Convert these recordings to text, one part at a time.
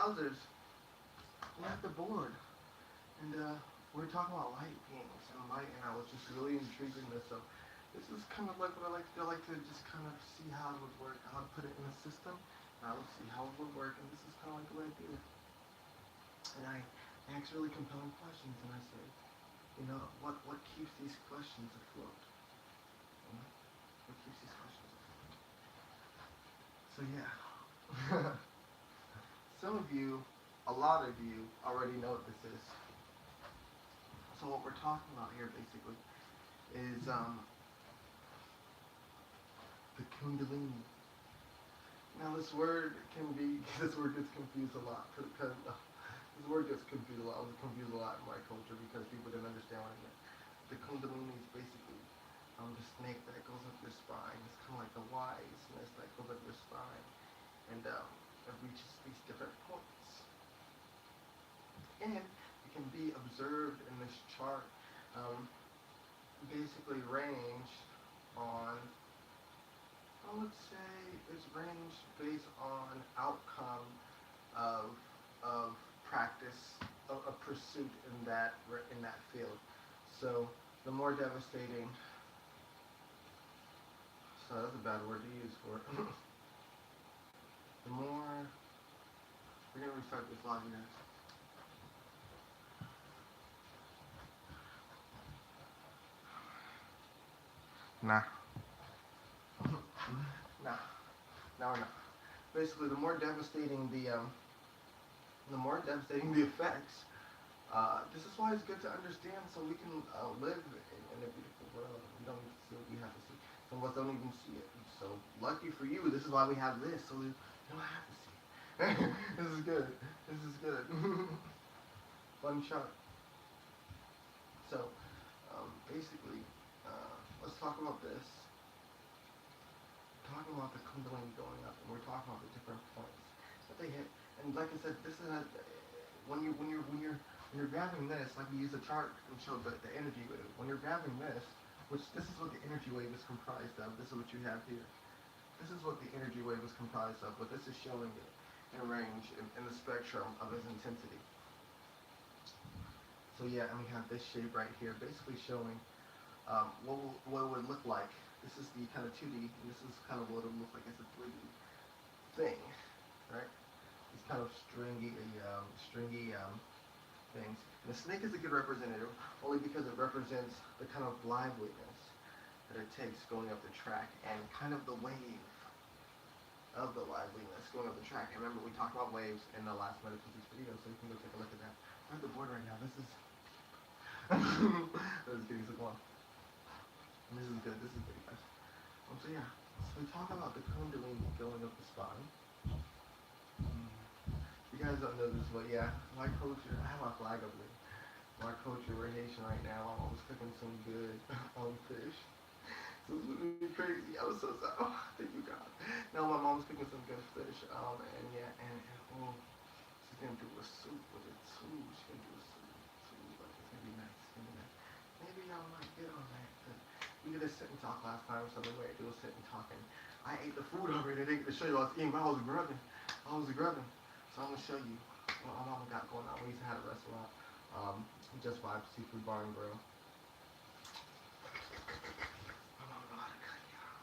Wowzers, we're at the board, and we're talking about light beings and light, and I was just really intrigued in this. So this is kind of like what I like to do. I like to just kind of see how it would work, how to put it in a system, and I would see how it would work, and this is kind of like the way I do it. And I ask really compelling questions, and I say, what keeps these questions afloat? You know, what keeps these questions afloat? So yeah, some of you, a lot of you, already know what this is. So what we're talking about here, basically, is the Kundalini. Now this word gets confused a lot because this word gets confused a lot. It was confused a lot in my culture because people didn't understand what it meant. The Kundalini is basically the snake that goes up your spine. It's kind of like the wiseness that goes up your spine, and it reaches these different points, and it can be observed in this chart. Um, Basically, range on, I would say, it's range based on outcome of of practice, of pursuit in that field. So the more devastating. So that's a bad word to use for it. The more we're gonna restart this lobby now. Nah, nah, now we're not. Basically, the more devastating the effects. This is why it's good to understand, so we can live in a beautiful world. We don't need to see what we have to see. Some of us don't even see it. So lucky for you, this is why we have this, so you don't have to see it. This is good. This is good. Fun chart. So basically, let's talk about this. We're talking about the Kundalini going up, and we're talking about the different points that they hit. And like I said, this is when you're grabbing this, like we use a chart and show the energy wave. When you're grabbing this, which this is what the energy wave is comprised of. This is what you have here. This is what the energy wave is comprised of, but this is showing it in range in the spectrum of its intensity. So yeah, and we have this shape right here, basically showing what it would look like. This is the kind of 2D, and this is kind of what it would look like as a 3D thing, right? These kind of stringy things. And the snake is a good representative only because it represents the kind of liveliness that it takes going up the track and kind of the wave of the liveliness going up the track. And remember, we talked about waves in the last metaphysics video, so you can go take a look at that. We're at the board right now. This is this is getting so long. And this is good. This is good, guys. So yeah, so we talk about the Kundalini going up the spine. You guys don't know this, but yeah, my culture, I have my flag up there. My culture, we're Haitian right now. I'm always cooking some good fish. So it's gonna be crazy. I was so sorry. Oh, thank you, God. Now my mom's cooking some good fish. And yeah, and oh, she's gonna do a soup with it too. She's gonna do a soup too. Like, it's gonna be nice. It's gonna be nice. Maybe y'all might get on that. Cause we did a sit and talk last time, so the way I do a sit and talk. And I ate the food already. I didn't get to show you what I was eating, but I was grubbing. So I'm gonna show you what my mama got going on. We used to have a restaurant, Just Vibes Seafood Bar and Grill. My mama know how to cut, y'all.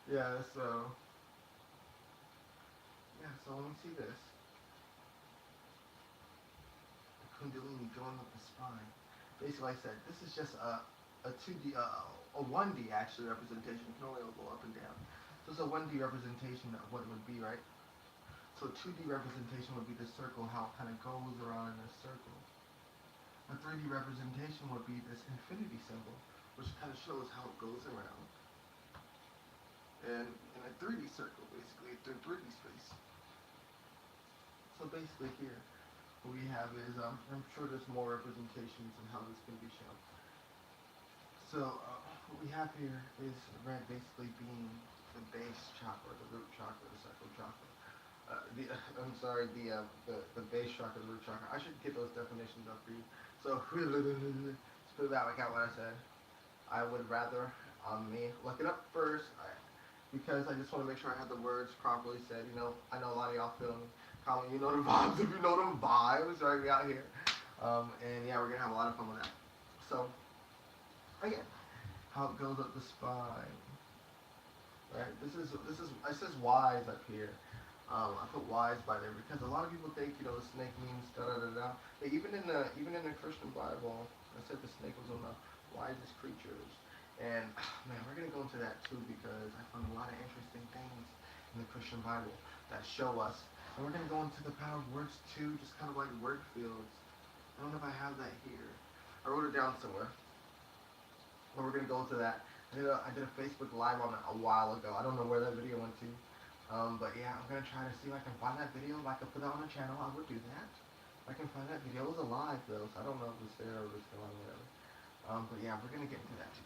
Yeah, so when we see this, the Kundalini going up the spine. Basically, like I said, this is just a 2D, a 1D actually representation. It can only go up and down. So it's a 1D representation of what it would be, right? So 2D representation would be the circle, how it kind of goes around in a circle. A 3D representation would be this infinity symbol, which kind of shows how it goes around. And in a 3D circle, basically, through 3D space. So basically here, what we have is, I'm sure there's more representations of how this can be shown. So what we have here is red basically being the base chakra, the root chakra, the sacral chakra. I'm sorry, the base chakra, the root chakra. I should get those definitions up for you. So spit it out like what I said. I would rather me look it up first. because I just want to make sure I have the words properly said. I know a lot of y'all feel me. Comment, you know the vibes if you know them vibes, right? We out here. And yeah, we're gonna have a lot of fun with that. So, again, how it goes up the spine, right? It says wise up here. I put wise by there because a lot of people think the snake means da da da da. But even in the Christian Bible, I said the snake was one of the wisest creatures. And man, we're gonna go into that too because I found a lot of interesting things in the Christian Bible that show us. And we're gonna go into the power of words too, just kind of like word fields. I don't know if I have that here. I wrote it down somewhere. But we're gonna go into that. I did a Facebook Live on it a while ago. I don't know where that video went to. But yeah, I'm gonna try to see if I can find that video. If I could put that on the channel, I would do that. If I can find that video. It was alive though, so I don't know if it's there or it's still on whatever. But yeah, we're gonna get into that too.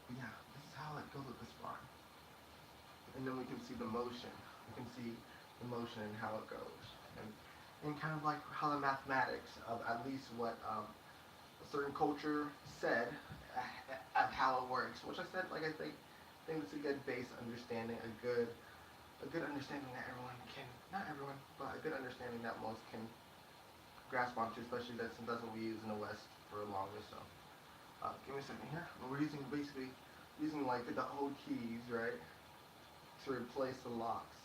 But yeah, this is how it goes with this bar. And then we can see the motion. We can see the motion and how it goes. And kind of like how the mathematics of at least what a certain culture said at how it works. Which I said, like I think it's a good base understanding, a good understanding that everyone can, not everyone, but a good understanding that most can grasp onto, especially since that's what we use in the West for the longest. So, give me a second here. We're basically using like the old keys, right, to replace the locks.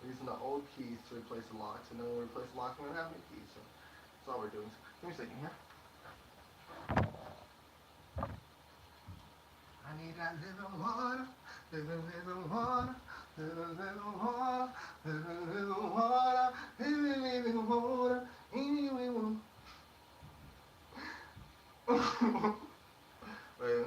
We're using the old keys to replace the locks, and then when we replace the locks, we don't have any keys. So that's all we're doing. So, give me a second here. I need that little water, little water, little water, little water, little water, anyway, wait.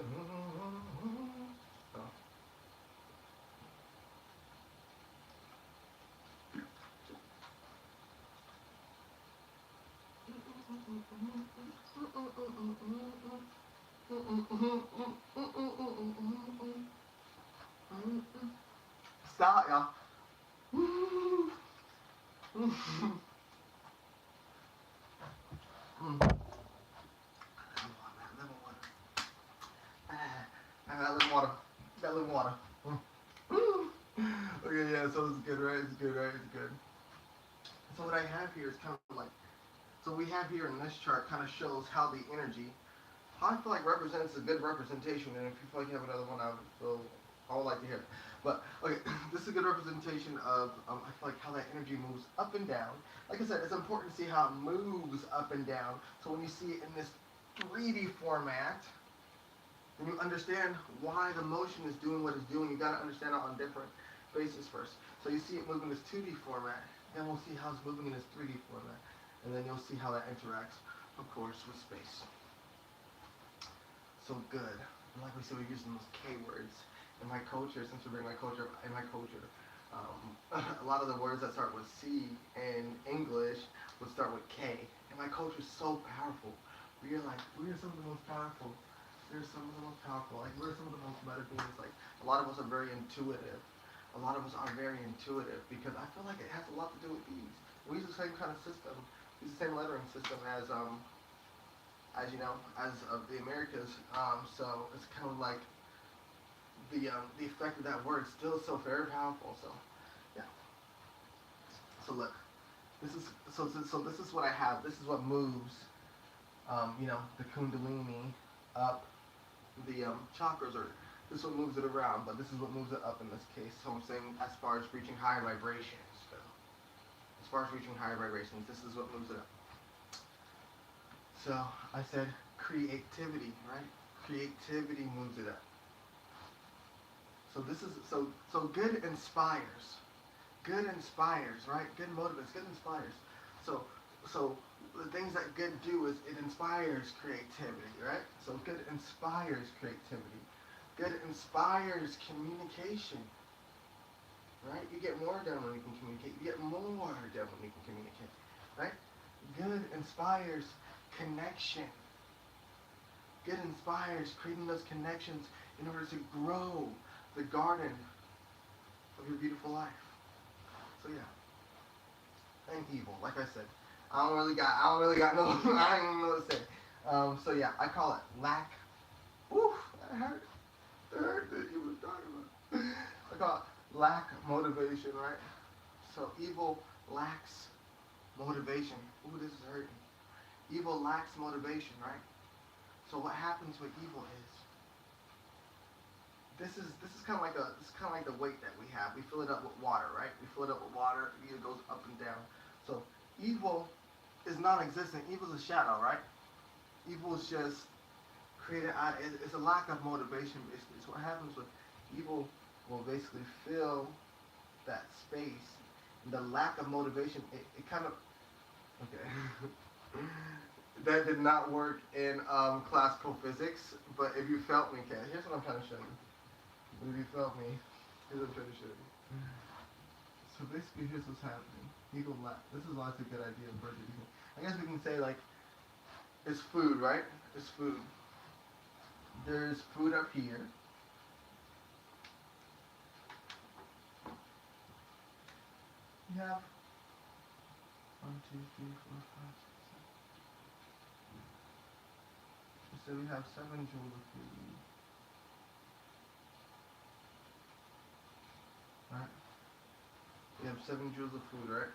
Stop, y'all. I got living water. Got living water. Okay, yeah, so it's good, right? It's good, right? It's good. So what I have here is kind of like, so we have here in this chart kind of shows how the energy, how I feel like represents a good representation, and if you feel like you have another one, I would like to hear it. But, okay, this is a good representation of, I feel like how that energy moves up and down. Like I said, it's important to see how it moves up and down. So when you see it in this 3D format, and you understand why the motion is doing what it's doing, you gotta understand it on different bases first. So you see it moving in this 2D format, then we'll see how it's moving in this 3D format. And then you'll see how that interacts, of course, with space. So good. And like we said, we're using those K words. In my culture, since we're bringing my culture, a lot of the words that start with C in English would start with K. And my culture is so powerful. We're some of the most powerful. We're some of the most powerful. Like, we're some of the most better beings. Like, a lot of us are very intuitive. A lot of us are very intuitive because I feel like it has a lot to do with these. We use the same kind of system. We use the same lettering system as you know, as of the Americas. So it's kind of like the effect of that word still is so very powerful. So yeah. So look, this is this is what I have. This is what moves, you know, the Kundalini up the chakras, or this is what moves it around. But this is what moves it up in this case. So I'm saying as far as reaching higher vibrations go. As far as reaching higher vibrations, this is what moves it up. So I said creativity, right? Creativity moves it up. So this is so good inspires. Good inspires, right? Good motivates, good inspires. So the things that good do is it inspires creativity, right? So good inspires creativity. Good inspires communication. Right? You get more done when you can communicate. You get more done when you can communicate. Right? Good inspires connection. Good inspires creating those connections in order to grow the garden of your beautiful life. So yeah. And evil, like I said. I don't really got no I don't even know what to say. So yeah, I call it lack. Woo, that hurt. That hurt. call it lack motivation, right? So evil lacks motivation. Ooh, this is hurting. Evil lacks motivation, right? So what happens with evil is this is kind of like the weight that we have. We fill it up with water, right? We fill it up with water. It either goes up and down. So evil is non-existent. Evil is a shadow, right? Evil is just created out. It's a lack of motivation. It's what happens with evil. Will basically fill that space. And the lack of motivation. It kind of okay. That did not work in classical physics. But if you felt me, Kat, here's what I'm trying to show you. If you felt me, here's what I'm trying to show you. So basically, here's what's happening. Eagle lack. This is why it's a good idea. I guess we can say like, it's food, right? It's food. There's food up here. You have 1, 2, 3, 4, 5, 6, 7. So we have 7 joules of food. Right? We have 7 joules of food, right?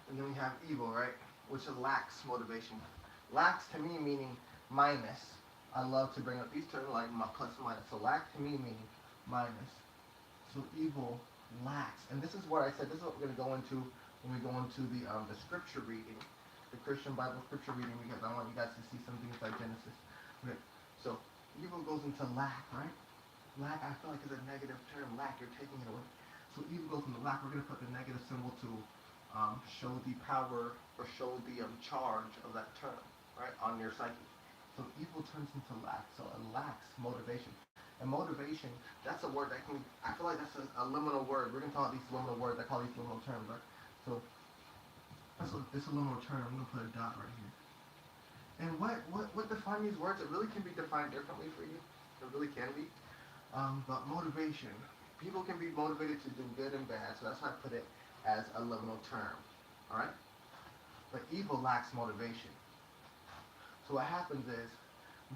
And then we have evil, right? Which lacks motivation. Lacks to me meaning minus. I love to bring up these terms like plus and minus. So lack to me meaning minus. So evil lacks. And this is what I said, this is what we're going to go into when we go into the scripture reading. The Christian Bible scripture reading, because I want you guys to see something inside Genesis. Okay. So evil goes into lack, right? Lack, I feel like is a negative term. Lack, you're taking it away. So evil goes into lack. We're going to put the negative symbol to show the power or show the charge of that term, right, on your psyche. So evil turns into lack. So it lacks motivation. And motivation, that's a word that can, I feel like that's a liminal word. We're going to talk about these liminal words. I call these liminal terms, right? So this is a liminal term. I'm going to put a dot right here. And what define these words? It really can be defined differently for you. It really can be. But motivation. People can be motivated to do good and bad. So that's why I put it as a liminal term. Alright? But evil lacks motivation. So what happens is,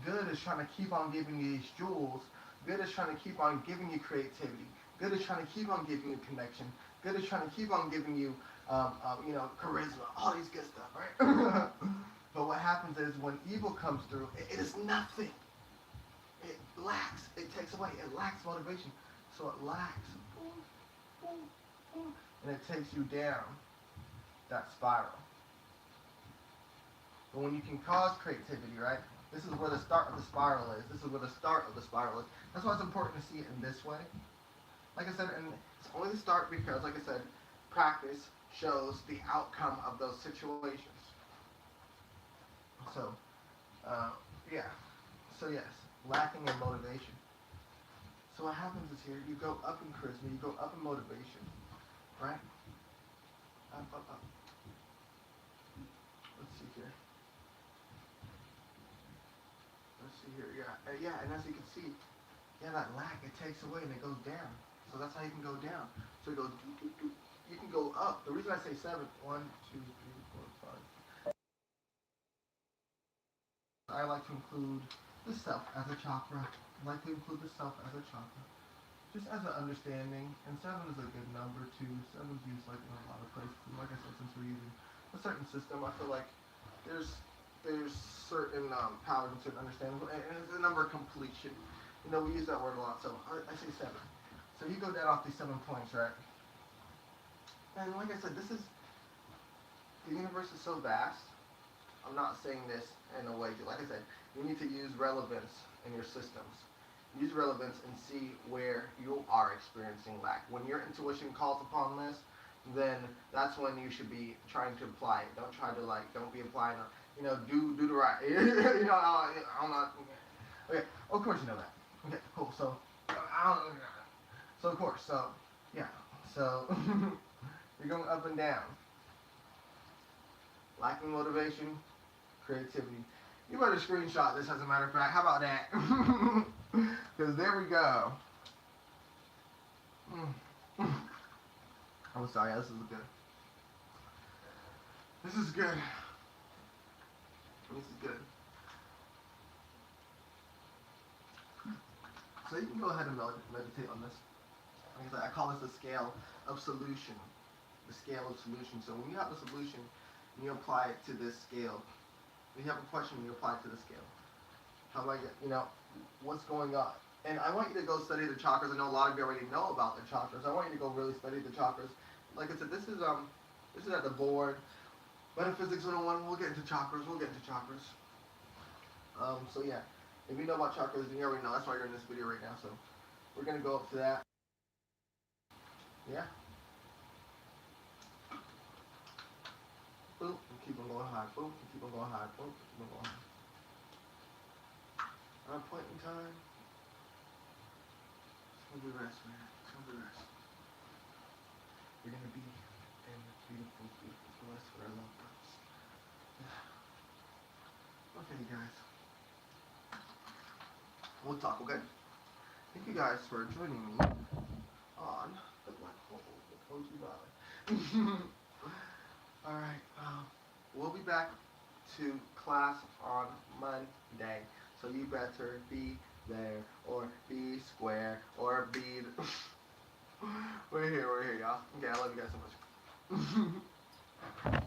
good is trying to keep on giving you these jewels. Good is trying to keep on giving you creativity. Good is trying to keep on giving you connection. Good is trying to keep on giving you, charisma. All these good stuff, right? But what happens is when evil comes through, it is nothing. It lacks. It takes away. It lacks motivation. So it lacks. Boom, boom, boom, and it takes you down that spiral. But when you can cause creativity, right? This is where the start of the spiral is. This is where the start of the spiral is. That's why it's important to see it in this way. Like I said, and it's only the start because, like I said, practice shows the outcome of those situations. So, yeah. So yes, lacking in motivation. So what happens is here, you go up in charisma, you go up in motivation, right? Up. Let's see here. Yeah, and as you can see, that lack, it takes away and it goes down. So that's how you can go down. So it goes, you can go up. The reason I say 7, 1, 2, 3, 4, 5. I like to include the self as a chakra. I like to include the self as a chakra. Just as an understanding, and 7 is a good number too. 7 is used like in a lot of places. And like I said, since we're using a certain system, I feel like there's certain powers and certain understanding, and it's a number of completion. We use that word a lot, so I say 7. So you go down off these 7 points, right? And like I said, the universe is so vast. I'm not saying this in a way, like I said, you need to use relevance in your systems. Use relevance and see where you are experiencing lack. When your intuition calls upon this, then that's when you should be trying to apply it. Don't try to don't be applying do the right. I'm not. Okay, of course you know that. Okay, cool. So, of course, yeah. So, you're going up and down. Lacking motivation, creativity. You better screenshot this as a matter of fact. How about that? Because there we go. I'm sorry, this is good. This is good. This is good. So you can go ahead and meditate on this. Like I said, I call this the scale of solution. The scale of solution. So when you have a solution, you apply it to this scale. When you have a question, you apply it to the scale. How do I get, what's going on? And I want you to go study the chakras. I know a lot of you already know about the chakras. I want you to go really study the chakras. Like I said, this is at the board. Metaphysics 101, we'll get into chakras. So yeah, if you know about chakras, you already know. That's why you're in this video right now. So we're gonna go up to that. Yeah. Boom, and keep on going high. Boom, and keep on going high. Boom, keep on going high. At a point in time, it's gonna be rest, man. It's gonna be rest. We're gonna be in beautiful, beautiful bliss with our loved ones. Yeah. Okay, guys. We'll talk, okay? Thank you guys for joining me on the Black Hole, the Koji Valley. Alright, we'll be back to class on Monday. So you better be there, or be square, or be... we're here, y'all. Okay, I love you guys so much.